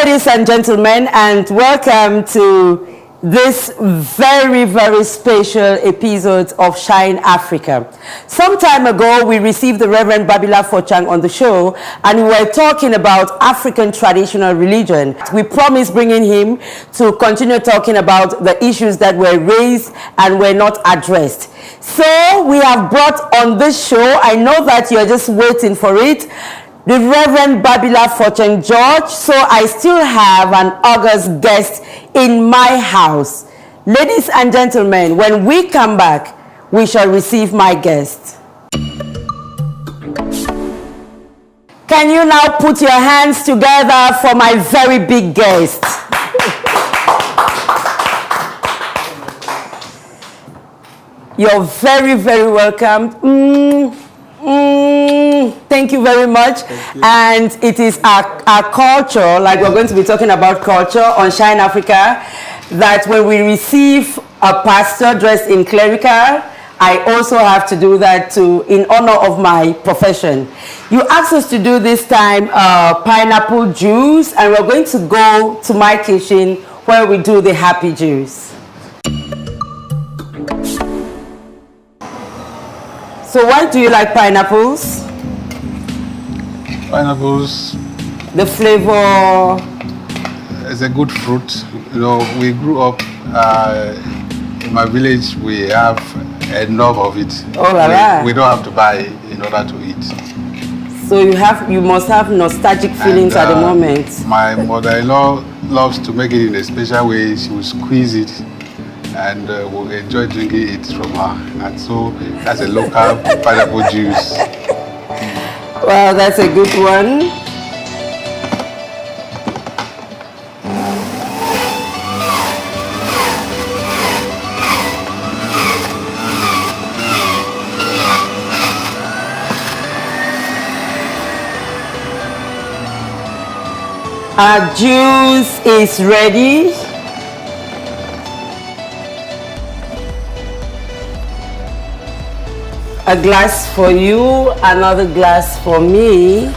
ladies and gentlemen, and welcome to this very, very special episode of Shine Africa. Some time ago, we received the Reverend Babila Fortchang on the show, and we were talking about African traditional religion. We promised bringing him to continue talking about the issues that were raised and were not addressed. So we have brought on this show, I know that you're just waiting for it, the Reverend Babila Fortchang George. So I still have an August guest in my house. Ladies and gentlemen, when we come back, we shall receive my guest. Can you now put your hands together for my very big guest? You're very, very welcome. Thank you very much. And it is our culture, like we're going to be talking about culture on Shine Africa, that when we receive a pastor dressed in clerical, I also have to do that too in honor of my profession. You asked us to do this time pineapple juice, and we're going to go to my kitchen where we do the happy juice. So why do you like pineapples? Pineapples. The flavor. It's a good fruit. You know, we grew up in my village. We have enough of it. Oh la la. We don't have to buy in order to eat. So you must have nostalgic feelings at the moment. My mother-in-law loves to make it in a special way. She will squeeze it, and we'll enjoy drinking it from her. And so that's a local pineapple juice. Well, that's a good one. Our juice is ready. A glass for you, another glass for me.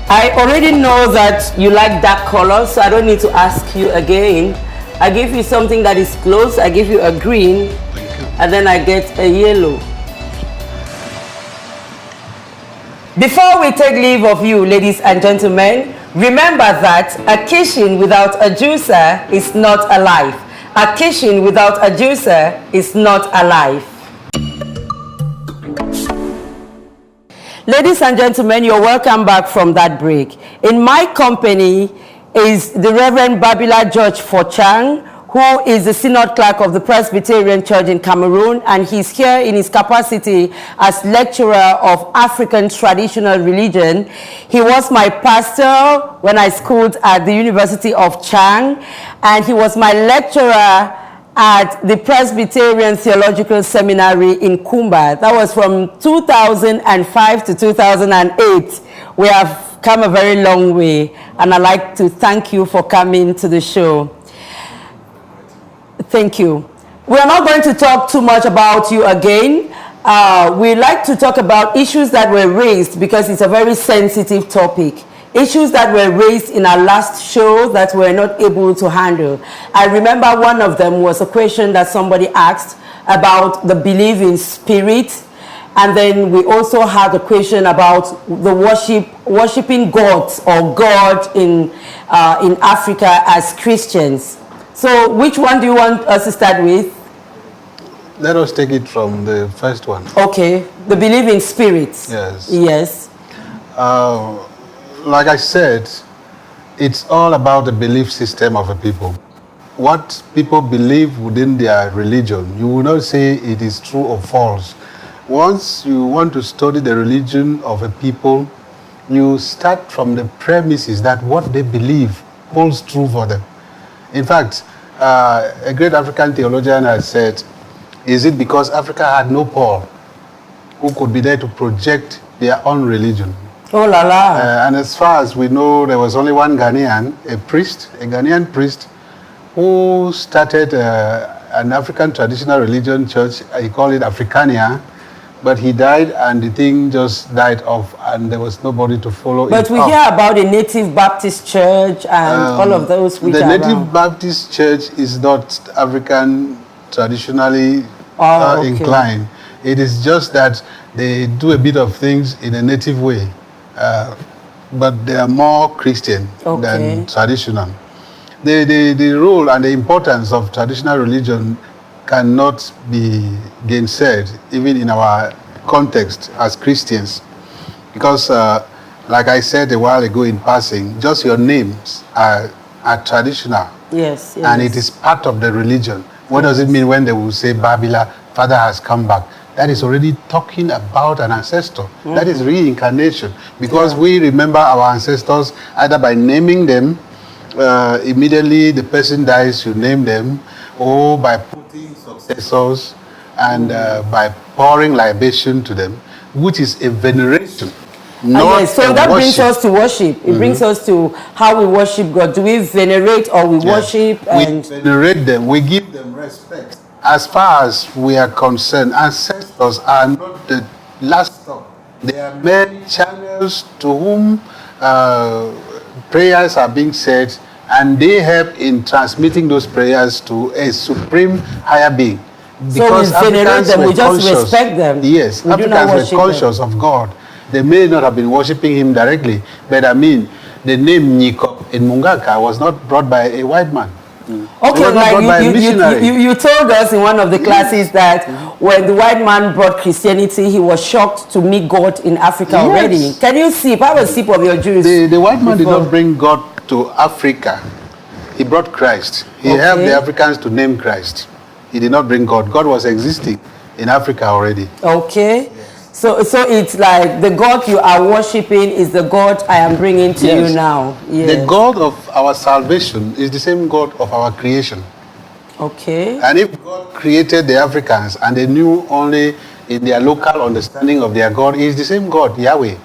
I already know that you like dark colors, so I don't need to ask you again. I give you something that is close, I give you a green, and then I get a yellow. Before we take leave of you, ladies and gentlemen, remember that a kitchen without a juicer is not alive. A kitchen without a juicer is not alive. Ladies and gentlemen, you're welcome back from that break. In my company is the Reverend Babila George Fortchang, who is the Synod Clerk of the Presbyterian Church in Cameroon, and he's here in his capacity as lecturer of African traditional religion. He was my pastor when I schooled at the University of Chang, and he was my lecturer at the Presbyterian Theological Seminary in Kumba. That was from 2005 to 2008. We have come a very long way, and I'd like to thank you for coming to the show. Thank you. We are not going to talk too much about you again. We like to talk about issues that were raised because it's a very sensitive topic. Issues that were raised in our last show that we're not able to handle. I remember one of them was a question that somebody asked about the belief in spirit. And then we also had a question about the worshiping gods or God in Africa as Christians. So which one do you want us to start with? Let us take it from the first one. Okay, the belief in spirits. Yes. Yes. Like I said, it's all about the belief system of a people. What people believe within their religion, you will not say it is true or false. Once you want to study the religion of a people, you start from the premises that what they believe holds true for them. In fact, a great African theologian has said, is it because Africa had no Paul who could be there to project their own religion? Oh la la. And as far as we know, there was only one Ghanaian, a Ghanaian priest, who started an African traditional religion church. He called it Africania, but he died and the thing just died off and there was nobody to follow it. But we hear about the Native Baptist Church and all of those which the are Native around. Baptist Church is not African traditionally Okay. inclined. It is just that they do a bit of things in a native way, but they are more Christian than traditional. The role and the importance of traditional religion cannot be gainsaid, even in our context as Christians, because like I said a while ago in passing, just your names are traditional. Yes, yes. And it is part of the religion. What does it mean when they will say Babila, Father has come back? That is already talking about an ancestor. That is reincarnation, because we remember our ancestors either by naming them, immediately the person dies, you name them, or by putting successors and by pouring libation to them, which is a veneration. Yes, so that brings us to worship. It brings us to how we worship God. Do we venerate or we worship? And we venerate them. We give them respect. As far as we are concerned, ancestors are not the last stop. They are mere channels to whom prayers are being said, and they help in transmitting those prayers to a supreme higher being. So we venerate them, we just respect them. Yes, we Africans were conscious of God. They may not have been worshipping him directly, but I mean, the name Nyikop in Mungaka was not brought by a white man. Okay, like you told us in one of the classes that when the white man brought Christianity, he was shocked to meet God in Africa already. Can you sip? Have a sip of your juice. The white man did not bring God to Africa. He brought Christ. He helped the Africans to name Christ. He did not bring God. God was existing in Africa already. Okay. So it's like the God you are worshipping is the God I am bringing to you now. Yes. The God of our salvation is the same God of our creation. Okay. And if God created the Africans and they knew only in their local understanding of their God, he is the same God, Yahweh.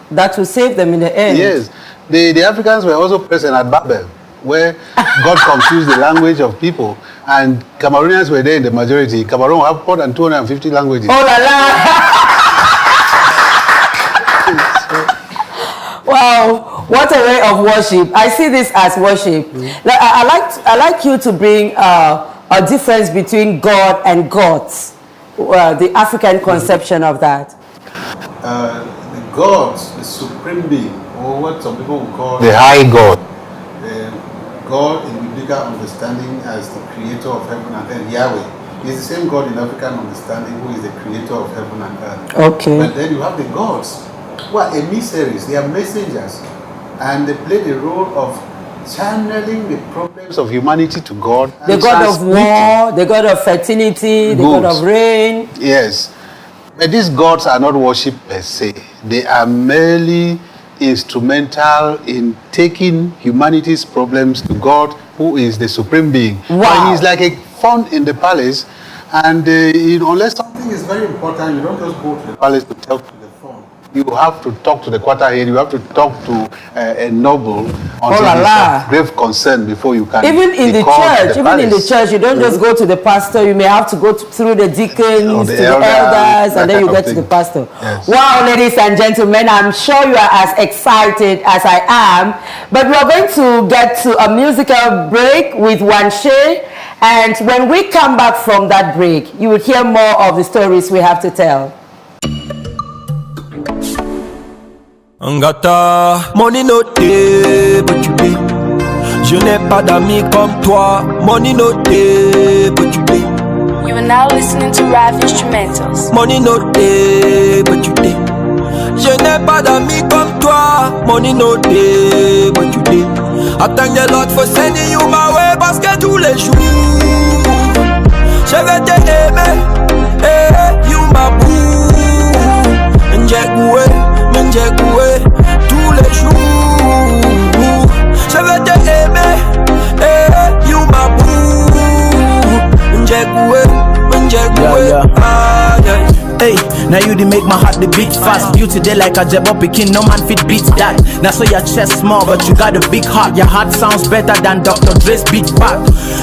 That will save them in the end. Yes. The Africans were also present at Babel, where God confused the language of people. And Cameroonians were there in the majority. Cameroon have more than 250 languages. Oh la la! Wow, what a way of worship. I see this as worship. I like you to bring a difference between God and gods, the African conception of that. The gods, the supreme being, or what some people would call the high God. God in biblical understanding as the creator of heaven and earth, Yahweh, is the same God in African understanding who is the creator of heaven and earth. Okay. But then you have the gods, who are emissaries, they are messengers, and they play the role of channeling the problems of humanity to God. The God of war, the God of fertility, the God of rain. Yes. But these gods are not worshipped per se. They are merely instrumental in taking humanity's problems to God, who is the supreme being. Wow. He's like a font in the palace, and unless something is very important, you don't just go to the palace to talk to the font. You have to talk to the quarter head, you have to talk to a noble until it's of grave concern before you can. Even in the church, you don't just go to the pastor, you may have to go through the deacons, to the elders, and then you get to the pastor. Yes. Wow, ladies and gentlemen, I'm sure you are as excited as I am, but we are going to get to a musical break with Wanshe, and when we come back from that break, you will hear more of the stories we have to tell. Ngata, money no day, but you be. Je n'ai pas d'amis comme toi. Money no day, but you be. You are now listening to Rav Instrumentals. Money no day, but you be. Je n'ai pas d'amis comme toi. Money no day, but you be. I thank the Lord for sending you my way parce que tous les jours je vais t'aimer. Hey, you my boo. Njekoué, tous les jours je vais t'aimer, hey, you my boo. Njekoué, Hey, now you dey make my heart dey beat fast. Beauty dey like a jebo pikin, no man fit beat that. Now so your chest small, but you got a big heart. Your heart sounds better than Dr. Dre's beat back.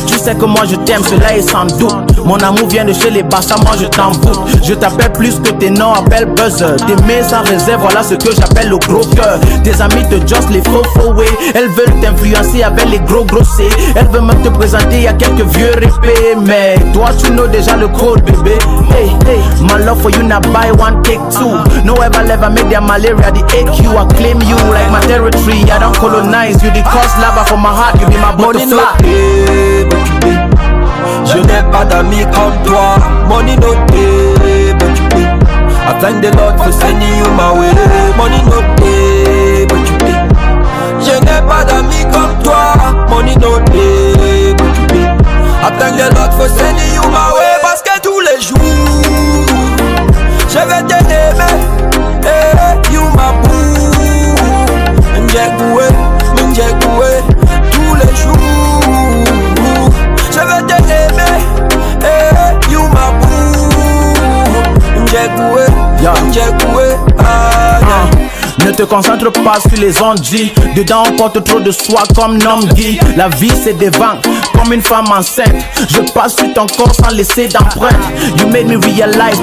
Tu sais que moi je t'aime, cela est sans doute. Mon amour vient de chez les Bassa, moi je t'en voûte. Je t'appelle plus que tes noms appellent buzzer. T'aimer sans réserve, voilà ce que j'appelle le gros cœur. Tes amis te just les faux way. Elles veulent t'influencer avec les gros C. Elles veulent même te présenter à quelques vieux répés. Mais toi tu know déjà le code, bébé. Hey, hey, my love for you now buy one take two. No ever make their malaria the AQ. I claim you like my territory. I don't colonize you. The cause lava for my heart. You be my butterfly. Je n'ai pas d'amis comme toi. Money no day, but you pay. I thank the Lord for sending you my way. Money no day, but you pay. Je n'ai pas d'amis comme toi. Money no day, but you pay. I thank the Lord for sending you my way. Parce que tous les jours je vais t'aimer. Hey, you my boo. M'njekoué, tous les jours je vais t'aimer. Hey, you my boo. M'njekoué, Ne te concentre pas sur les ondits. Dedans on porte trop de soi comme Namgi. La vie c'est des vents, comme une femme enceinte. Je passe sur ton corps sans laisser d'empreinte. You made me realize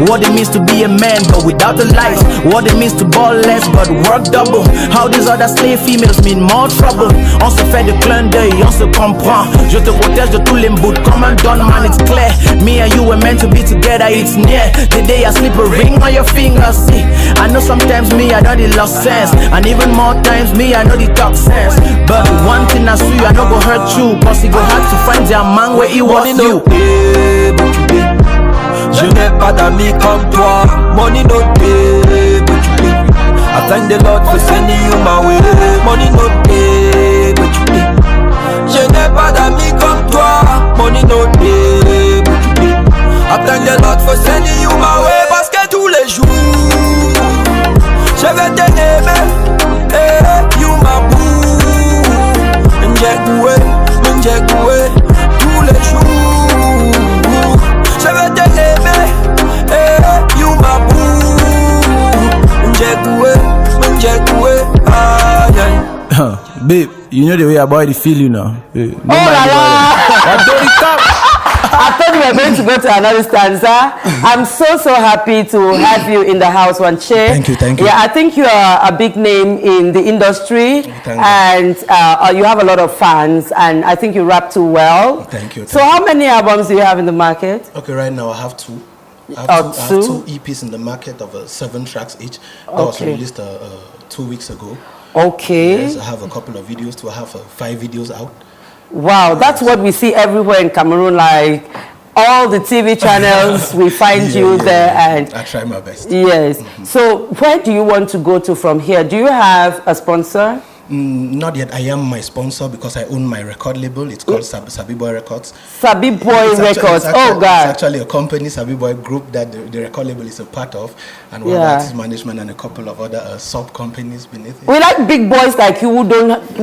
what it means to be a man but without the lies. What it means to ball less but work double. How these other slave females mean more trouble. On se fait de clin d'œil, on se comprend. Je te protège de tous les bouts comme un don man, it's clear. Me and you were meant to be together, it's near. The day I slip a ring on your finger, see. I know sometimes me, I know the lost sense. And even more times me, I know the talk sense. But one thing I see, I know go hurt you. Cause it go hard to find their man where he was you. Je n'ai pas d'amis comme toi. Money no day, but you pay. I thank the Lord for sending you my way. Money no day, but you pay. Je n'ai pas d'amis comme toi. Money no day, but you pay. I thank the Lord for sending you my way. Parce que tous les jours je vais t'aimer. Hey, you my boo. M'njekoué, tous les jours je vais t'aimer. Hey, you my boo. M'njekoué, aïe. Babe, you know the way your body feel, you know. Oh la la! I thought we were going to go to another stanza. I'm so happy to have you in the house, Wanche. Thank you. Yeah, I think you are a big name in the industry, and you have a lot of fans, and I think you rap too well. Thank you. So how many albums do you have in the market? Okay, right now I have two. I have two EPs in the market of 7 tracks each. That was released 2 weeks ago. Okay. Yes, I have a couple of videos too. I have 5 videos out. Wow, that's what we see everywhere in Cameroon, like all the TV channels, we find you there. And I try my best. Yes. So where do you want to go to from here? Do you have a sponsor? Not yet. I am my sponsor because I own my record label. It's called Sabi Boy Records. Sabi Boy Records. Oh God! It's actually a company, Sabi Boy Group, that the record label is a part of, and we have artist management and a couple of other sub companies beneath it. We like big boys like you who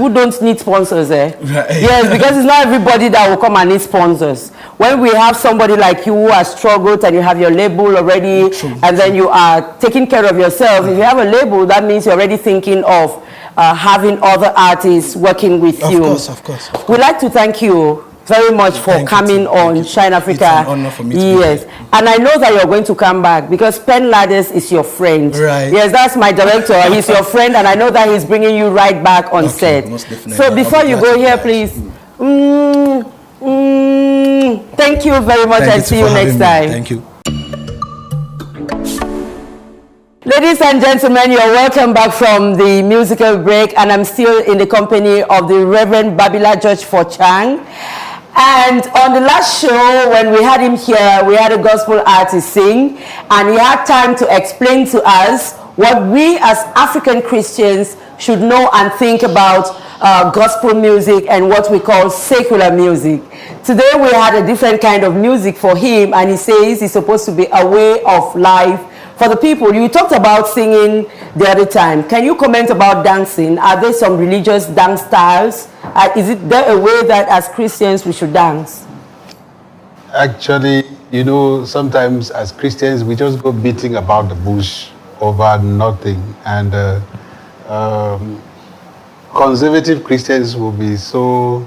don't need sponsors, eh? Right. Yes, because it's not everybody that will come and need sponsors. When we have somebody like you who has struggled and you have your label already, and then you are taking care of yourself. If you have a label, that means you're already thinking of having other artists working with you. Of course. We'd like to thank you very much for coming on Shine Africa. It's an honor for me to be here. And I know that you're going to come back because Pen Ladders is your friend. Right. Yes, that's my director. He's your friend, and I know that he's bringing you right back on set. Most definitely. So before you go here, please. Thank you very much, and see you next time. Thank you. Ladies and gentlemen, you're welcome back from the musical break, and I'm still in the company of the Reverend Babila George Forchang. And on the last show, when we had him here, we had a gospel artist sing, and he had time to explain to us what we as African Christians should know and think about gospel music and what we call secular music. Today we had a different kind of music for him, and he says it's supposed to be a way of life for the people. You talked about singing the other time. Can you comment about dancing? Are there some religious dance styles? Is it there a way that as Christians we should dance? Actually, you know, sometimes as Christians, we just go beating about the bush over nothing. And conservative Christians will be so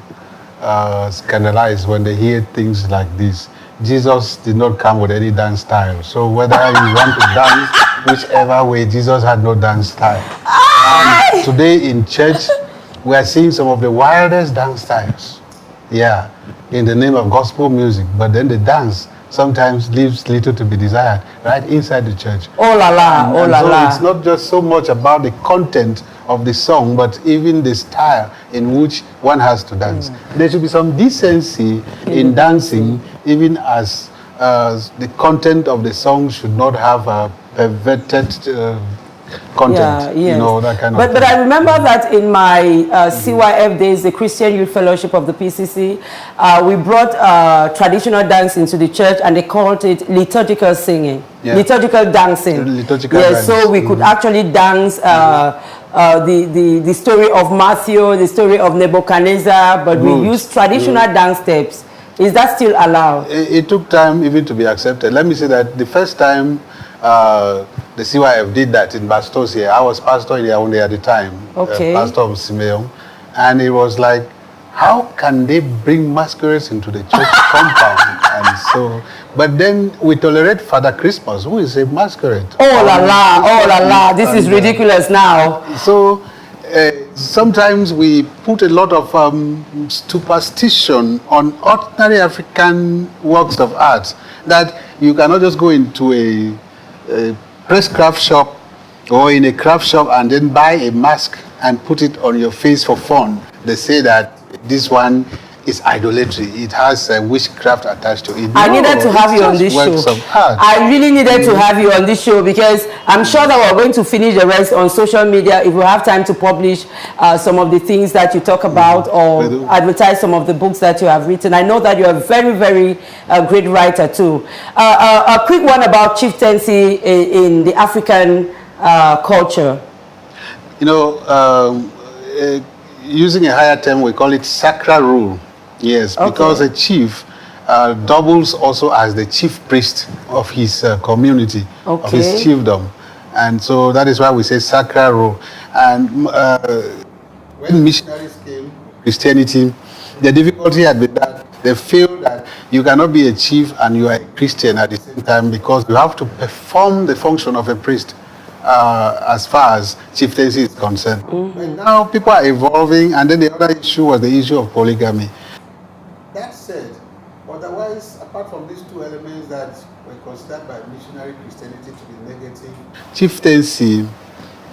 scandalized when they hear things like this. Jesus did not come with any dance style. So whether you want to dance whichever way, Jesus had no dance style. And today in church, we are seeing some of the wildest dance styles. Yeah, in the name of gospel music. But then the dance sometimes leaves little to be desired right inside the church. Oh la la, oh la So la. it's not just so much about the content of the song, but even the style in which one has to dance. There should be some decency in dancing, even as the content of the song should not have a perverted content. Yes. You know, that kind of But thing. I remember that in my CYF days, the Christian Youth Fellowship of the PCC, we brought traditional dance into the church, and they called it liturgical singing, Yeah. liturgical dancing. Liturgical yes, dance. so we could actually dance the story of Matthew, the story of Nebuchadnezzar, but we Good. used traditional dance steps. Is that still allowed? It took time even to be accepted. Let me say that the first time the CYF did that in Bastos here, I was pastor in Yaoundé at the time, Okay. pastor of Simeon, and it was like, how can they bring masquerades into the church compound? And so, but then we tolerate Father Christmas, who is a masquerade. Oh la la, oh la la, this is And, ridiculous now. So sometimes we put a lot of superstition on ordinary African works of art, that you cannot just go into a press craft shop or in a craft shop and then buy a mask and put it on your face for fun. They say that this one is idolatry. It has witchcraft attached to it. I No, needed to have it's you on just this works show. of art. I really needed to have you on this show, because I'm sure that we're going to finish the rest on social media if we have time to publish some of the things that you talk about, We or do. advertise some of the books that you have written. I know that you're a very, very great writer too. A quick one about chieftaincy in the African culture. You know, using a higher term, we call it sacral rule. Yes, Okay. because a chief doubles also as the chief priest of his community, of Okay. his chiefdom. And so that is why we say sacral rule. And when missionaries came, Christianity, the difficulty had been that they feel that you cannot be a chief and you are a Christian at the same time, because you have to perform the function of a priest. As far as chieftaincy is concerned. But now people are evolving, and then the other issue was the issue of polygamy. That said, otherwise, apart from these two elements that were considered by missionary Christianity to be negative, chieftaincy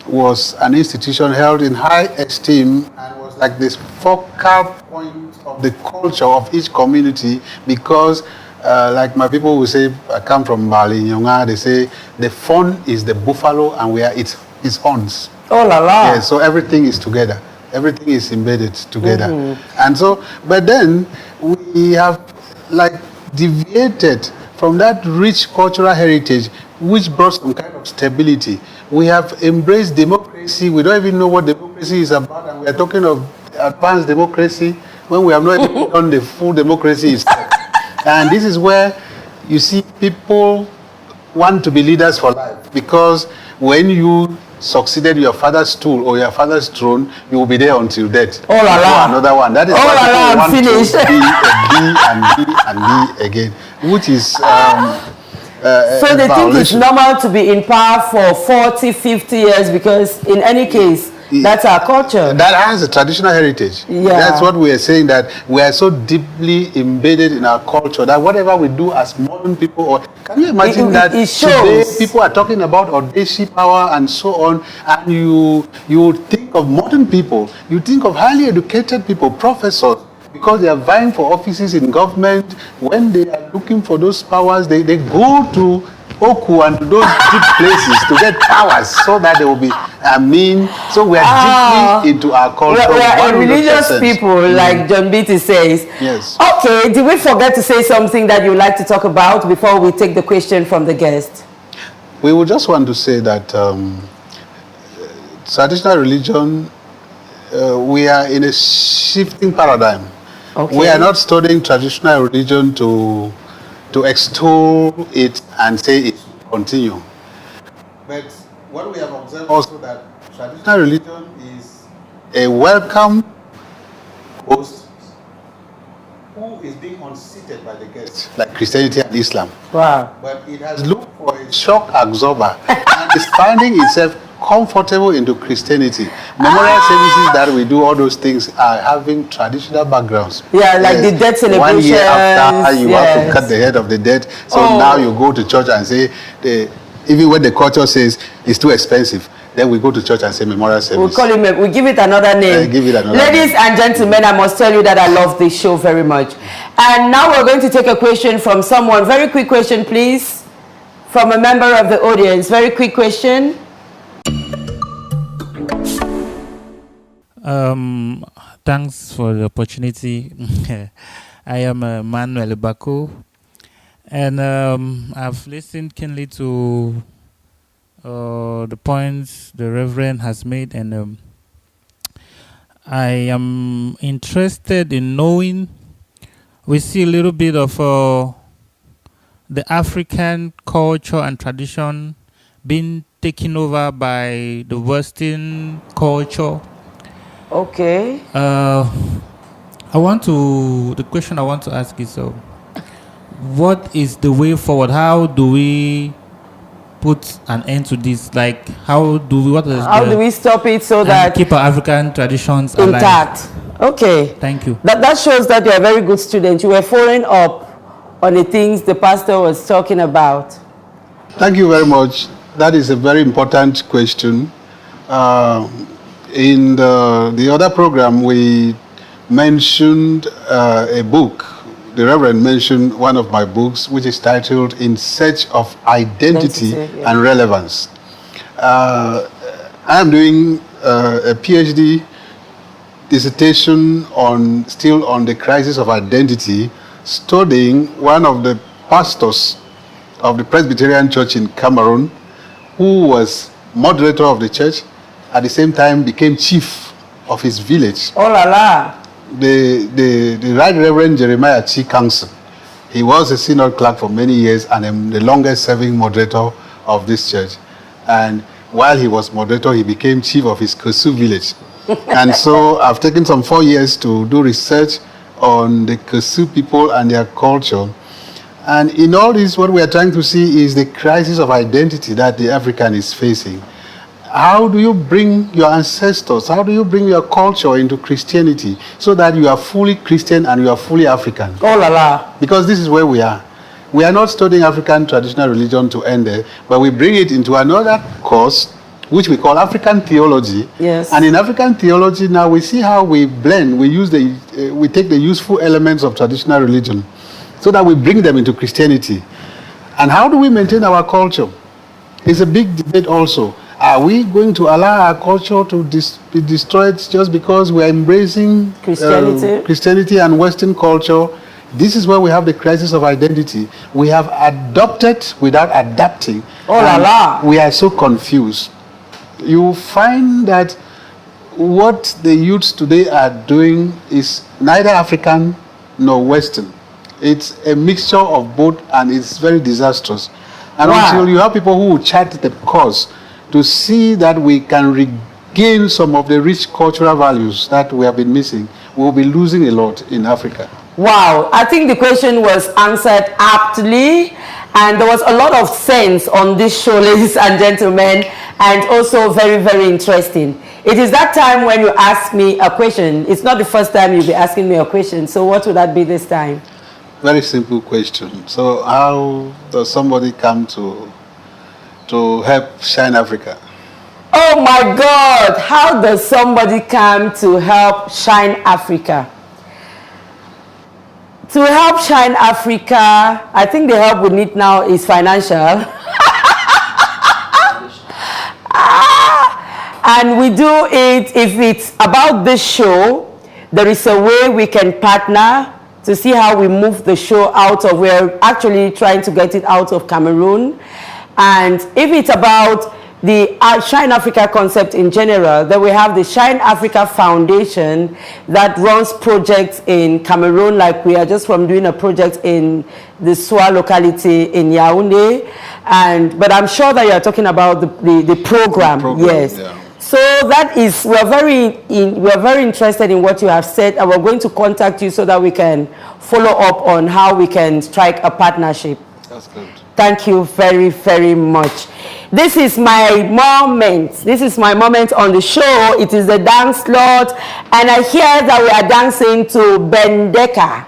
was an institution held in high esteem and was like this focal point of the culture of each community, because like my people will say, I come from Mali, Nyonga, they say the fawn is the buffalo and we are its horns. Oh la la. Yeah, so everything is together. Everything is embedded together. And so, but then we have like deviated from that rich cultural heritage, which brought some kind of stability. We have embraced democracy. We don't even know what democracy is about, and we are talking of advanced democracy when we have not even done the full democracy itself. And this is where you see people want to be leaders for life, because when you succeeded your father's stool or your father's throne, you will be there until death. Oh la la. Another one. That is Oh why la people la, I'm want finished. to be a B and B and B again, which is So they think it's violation. normal to be in power for 40, 50 years, because in any case, that's our culture. That has a traditional heritage. Yeah. That's what we are saying, that we are so deeply embedded in our culture that whatever we do as modern people, or can you imagine that it today shows. people are talking about audacious power and so on, and you think of modern people, you think of highly educated people, professors, because they are vying for offices in government. When they are looking for those powers, they go to Oku and to those deep places to get powers, so that they will be, so we are deeply into our culture. We are a religious 100%. people, like John Beatty says. Yes. Okay, did we forget to say something that you'd like to talk about before we take the question from the guest? We would just want to say that traditional religion, we are in a shifting paradigm. Okay. We are not studying traditional religion to to extol it and say it should continue. But what we have observed also that traditional religion is a welcome host who is being unseated by the guests, like Christianity and Islam. Wow. But it has looked for a shock absorber and is finding itself comfortable into Christianity. Memorial services that we do, all those things are having traditional backgrounds. Yeah, like the death celebrations. 1 year after, you have to cut the head of the dead. So now you go to church and say, even when the culture says it's too expensive, then we go to church and say memorial service. We give it another name. Give it another Ladies name. and gentlemen, I must tell you that I love this show very much. And now we're going to take a question from someone. Very quick question, please. From a member of the audience. Very quick question. Thanks for the opportunity. I am Manuel Bako, and I've listened keenly to the points the Reverend has made, and I am interested in knowing. We see a little bit of the African culture and tradition being taken over by the Western culture. Okay. The question I want to ask is, what is the way forward? How do we put an end to this? Like, how do we stop it so that keep our African traditions intact? Alive? Okay. Thank you. That shows that you're a very good student. You were following up on the things the pastor was talking about. Thank you very much. That is a very important question. In the other program, we mentioned a book. The Reverend mentioned one of my books, which is titled In Search of Identity and Relevance. I am doing a PhD dissertation still on the crisis of identity, studying one of the pastors of the Presbyterian Church in Cameroon, who was moderator of the church, at the same time became chief of his village. Oh la la. The Right Reverend Jeremiah Chi Council. He was a synod clerk for many years and the longest serving moderator of this church. And while he was moderator, he became chief of his Kosu village. And so I've taken some 4 years to do research on the Kosu people and their culture. And in all this, what we are trying to see is the crisis of identity that the African is facing. How do you bring your ancestors, how do you bring your culture into Christianity so that you are fully Christian and you are fully African? Oh la la. Because this is where we are. We are not studying African traditional religion to end there, but we bring it into another course, which we call African theology. Yes. And in African theology now we see how we blend, we take the useful elements of traditional religion so that we bring them into Christianity. And how do we maintain our culture? It's a big debate also. Are we going to allow our culture to be destroyed just because we are embracing Christianity and Western culture? This is where we have the crisis of identity. We have adopted without adapting. Oh la la. We are so confused. You find that what the youths today are doing is neither African nor Western. It's a mixture of both, and it's very disastrous. And until you have people who will chart the course to see that we can regain some of the rich cultural values that we have been missing, we will be losing a lot in Africa. Wow, I think the question was answered aptly, and there was a lot of sense on this show, ladies and gentlemen, and also very, very interesting. It is that time when you ask me a question. It's not the first time you'll be asking me a question, so what would that be this time? Very simple question. So how does somebody come to help Shine Africa? Oh my God, how does somebody come to help Shine Africa? To help Shine Africa, I think the help we need now is financial. And we do it, if it's about this show, there is a way we can partner to see how we move the show out of, we're actually trying to get it out of Cameroon. And if it's about the Shine Africa concept in general, then we have the Shine Africa Foundation that runs projects in Cameroon, like we are just from doing a project in the Soa locality in Yaoundé. But I'm sure that you are talking about the program. Yes. Yeah. So that is, we are very interested in what you have said, and we're going to contact you so that we can follow up on how we can strike a partnership. That's good. Thank you very, very much. This is my moment. This is my moment on the show. It is the dance slot, and I hear that we are dancing to Bendeka.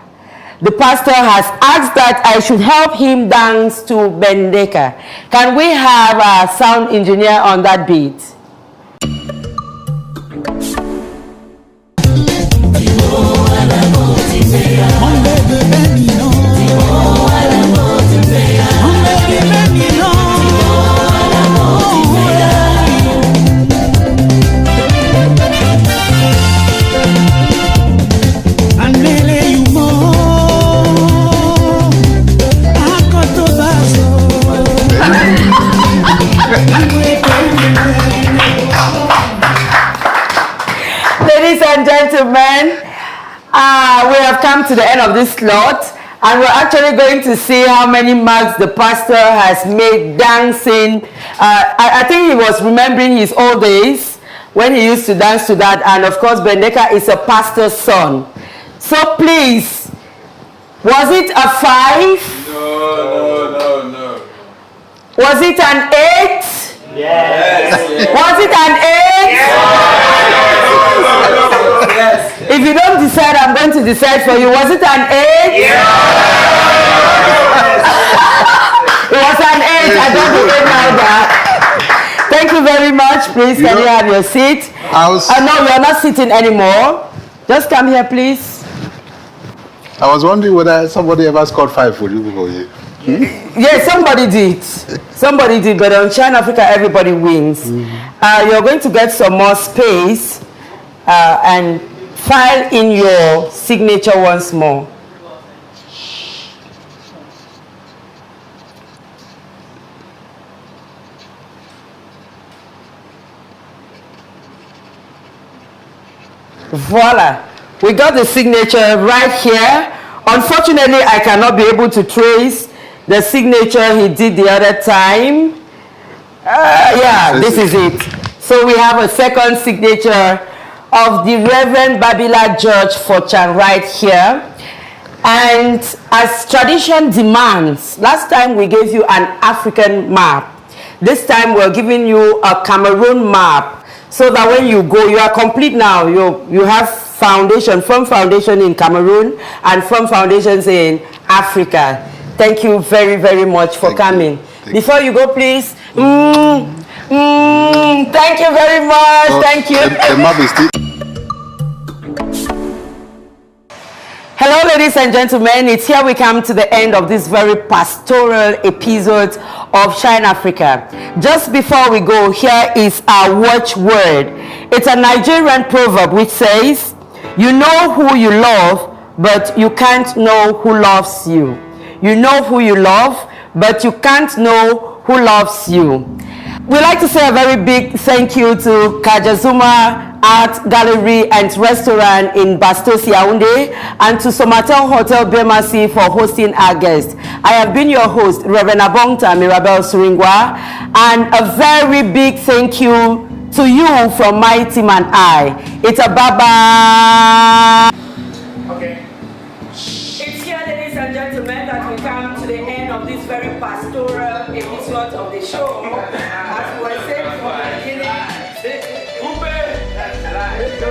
The pastor has asked that I should help him dance to Bendeka. Can we have a sound engineer on that beat? Ladies and gentlemen, we have come to the end of this slot, and we're actually going to see how many marks the pastor has made dancing. I think he was remembering his old days when he used to dance to that, and of course Bendeka is a pastor's son. So please, was it a 5? No. Was it an 8? Yes. Was it an 8? Yes. If you don't decide, I'm going to decide for you. Was it an 8? Yes. It was an 8. I don't believe now that. Thank you very much. Please, can you have your seat? No, you're not sitting anymore. Just come here, please. I was wondering whether somebody ever scored 5 for you people here. Yes, somebody did. Somebody did, but on Shine Africa, everybody wins. You're going to get some more space and file in your signature once more. Voila. We got the signature right here. Unfortunately, I cannot be able to trace the signature he did the other time. This is it. So we have a second signature of the Reverend Babila George Forchan right here. And as tradition demands, last time we gave you an African map. This time we're giving you a Cameroon map, so that when you go, you are complete now. You have foundation, firm foundation in Cameroon and firm foundations in Africa. Thank you very, very much for coming. Before you go, please. Thank you very much. Thank you. The map is still. Hello, ladies and gentlemen. It's here we come to the end of this very pastoral episode of Shine Africa. Just before we go, here is our watchword. It's a Nigerian proverb which says, "You know who you love, but you can't know who loves you." You know who you love, but you can't know who loves you. We'd like to say a very big thank you to Kajazuma Art Gallery and Restaurant in Bastos, Yaoundé, and to Somatel Hotel Bemasi for hosting our guest. I have been your host, Reverend Abongta Mirabel Suringwa, and a very big thank you to you from my team and I. It's a bye-bye. Okay. It's here, ladies and gentlemen, that we come to the end of this very pastoral episode of the show. As we were saying from the beginning. Let's go.